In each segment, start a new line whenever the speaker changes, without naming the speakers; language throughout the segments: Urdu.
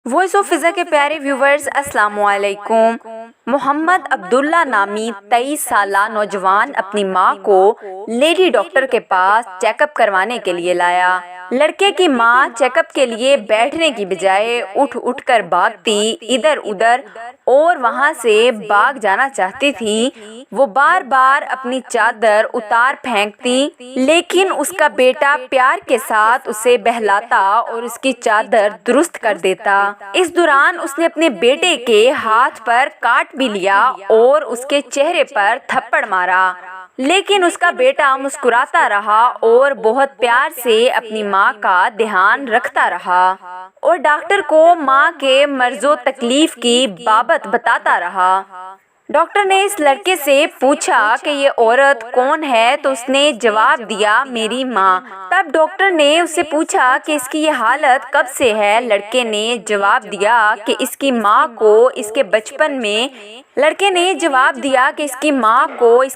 وائس آف فضا کے پیارے ویورز السلام علیکم۔ محمد عبداللہ نامی 23 سالہ نوجوان اپنی ماں کو لیڈی ڈاکٹر کے پاس چیک اپ کروانے کے لیے لایا۔ لڑکے کی ماں چیک اپ کے لیے بیٹھنے کی بجائے اٹھ کر بھاگتی ادھر ادھر اور وہاں سے بھاگ جانا چاہتی تھی۔ وہ بار بار اپنی چادر اتار پھینکتی، لیکن اس کا بیٹا پیار کے ساتھ اسے بہلاتا اور اس کی چادر درست کر دیتا۔ اس دوران اس نے اپنے بیٹے کے ہاتھ پر کاٹ بھی لیا اور اس کے چہرے پر تھپڑ مارا، لیکن اس کا بیٹا مسکراتا رہا اور بہت پیار سے اپنی ماں کا دھیان رکھتا رہا اور ڈاکٹر کو ماں کے مرض و تکلیف کی بابت بتاتا رہا۔ ڈاکٹر نے اس لڑکے سے پوچھا کہ یہ عورت کون ہے، تو اس نے جواب دیا میری ماں۔ تب ڈاکٹر نے اس سے پوچھا کہ اس کی یہ حالت کب سے ہے۔ لڑکے نے جواب دیا کہ اس کی ماں کو اس کے بچپن میں اس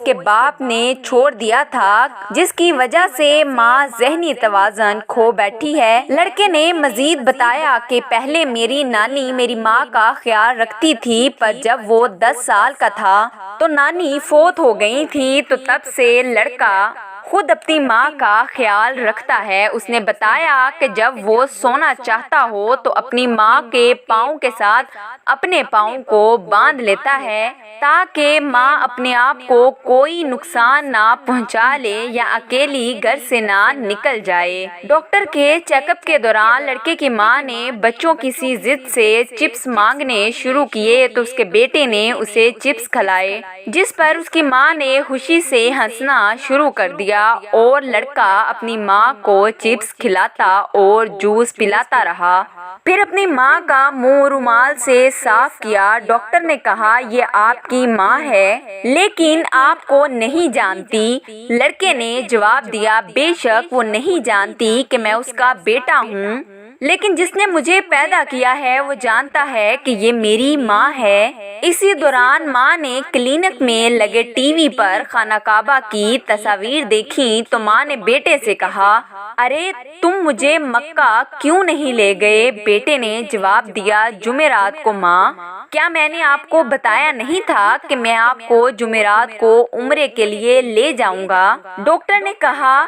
کے باپ نے چھوڑ دیا تھا، جس کی وجہ سے ماں ذہنی توازن کھو بیٹھی ہے۔ لڑکے نے مزید بتایا کہ پہلے میری نانی میری ماں کا خیال رکھتی تھی، پر جب وہ 10 سال کا تھا تو نانی فوت ہو گئی تھی، تو تب سے لڑکا خود اپنی ماں کا خیال رکھتا ہے۔ اس نے بتایا کہ جب وہ سونا چاہتا ہو تو اپنی ماں کے پاؤں کے ساتھ اپنے پاؤں کو باندھ لیتا ہے، تاکہ ماں اپنے آپ کو کوئی نقصان نہ پہنچا لے یا اکیلی گھر سے نہ نکل جائے۔ ڈاکٹر کے چیک اپ کے دوران لڑکے کی ماں نے بچوں کی سی ضد سے چپس مانگنے شروع کیے تو اس کے بیٹے نے اسے چپس کھلائے، جس پر اس کی ماں نے خوشی سے ہنسنا شروع کر دیا اور لڑکا اپنی ماں کو چپس کھلاتا اور جوس پلاتا رہا۔ پھر اپنی ماں کا منہ رومال سے صاف کیا۔ ڈاکٹر نے کہا یہ آپ کی ماں ہے، لیکن آپ کو نہیں جانتی۔ لڑکے نے جواب دیا بے شک وہ نہیں جانتی کہ میں اس کا بیٹا ہوں، لیکن جس نے مجھے پیدا کیا ہے وہ جانتا ہے کہ یہ میری ماں ہے۔ اسی دوران ماں نے کلینک میں لگے ٹی وی پر خانہ کعبہ کی تصاویر دیکھی تو ماں نے بیٹے سے کہا ارے تم مجھے مکہ کیوں نہیں لے گئے؟ بیٹے نے جواب دیا جمعرات کو ماں، کیا میں نے آپ کو بتایا نہیں تھا کہ میں آپ کو جمعرات کو عمرے کے لیے لے جاؤں گا؟ ڈاکٹر نے کہا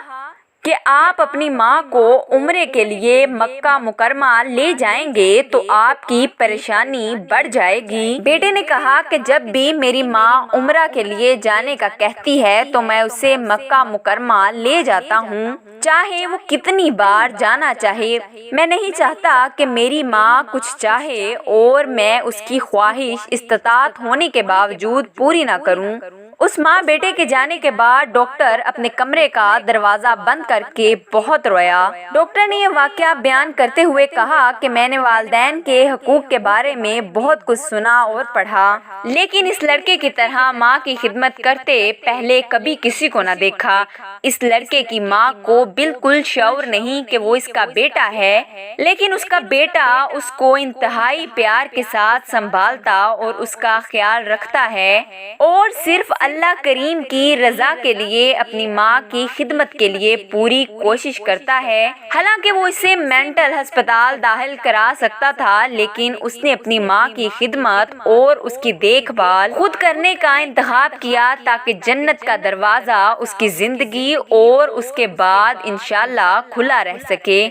کہ آپ اپنی ماں کو عمرے کے لیے مکہ مکرمہ لے جائیں گے تو آپ کی پریشانی بڑھ جائے گی۔ بیٹے نے کہا کہ جب بھی میری ماں عمرہ کے لیے جانے کا کہتی ہے تو میں اسے مکہ مکرمہ لے جاتا ہوں، چاہے وہ کتنی بار جانا چاہے۔ میں نہیں چاہتا کہ میری ماں کچھ چاہے اور میں اس کی خواہش استطاعت ہونے کے باوجود پوری نہ کروں۔ اس ماں بیٹے کے جانے کے بعد ڈاکٹر اپنے کمرے کا دروازہ بند کر کے بہت رویا۔ ڈاکٹر نے یہ واقعہ بیان کرتے ہوئے کہا کہ میں نے والدین کے حقوق کے بارے میں بہت کچھ سنا اور پڑھا، لیکن اس لڑکے کی طرح ماں کی خدمت کرتے پہلے کبھی کسی کو نہ دیکھا۔ اس لڑکے کی ماں کو بالکل شعور نہیں کہ وہ اس کا بیٹا ہے، لیکن اس کا بیٹا اس کو انتہائی پیار کے ساتھ سنبھالتا اور اس کا خیال رکھتا ہے اور صرف اللہ کریم کی رضا کے لیے اپنی ماں کی خدمت کے لیے پوری کوشش کرتا ہے۔ حالانکہ وہ اسے مینٹل ہسپتال داخل کرا سکتا تھا، لیکن اس نے اپنی ماں کی خدمت اور اس کی دیکھ بھال خود کرنے کا انتخاب کیا تاکہ جنت کا دروازہ اس کی زندگی اور اس کے بعد انشاءاللہ کھلا رہ سکے۔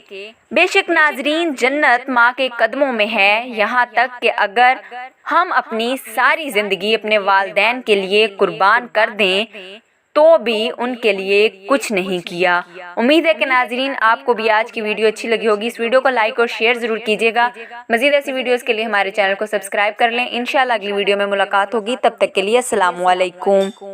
بے شک ناظرین، جنت ماں کے قدموں میں ہے، یہاں تک کہ اگر ہم اپنی ساری زندگی اپنے والدین کے لیے قربان کر دیں تو بھی ان کے لیے کچھ نہیں کیا۔ امید ہے کہ ناظرین آپ کو بھی آج کی ویڈیو اچھی لگی ہوگی۔ اس ویڈیو کو لائک اور شیئر ضرور کیجیے گا۔ مزید ایسی ویڈیوز کے لیے ہمارے چینل کو سبسکرائب کر لیں۔ انشاءاللہ اگلی ویڈیو میں ملاقات ہوگی، تب تک کے لیے السلام علیکم۔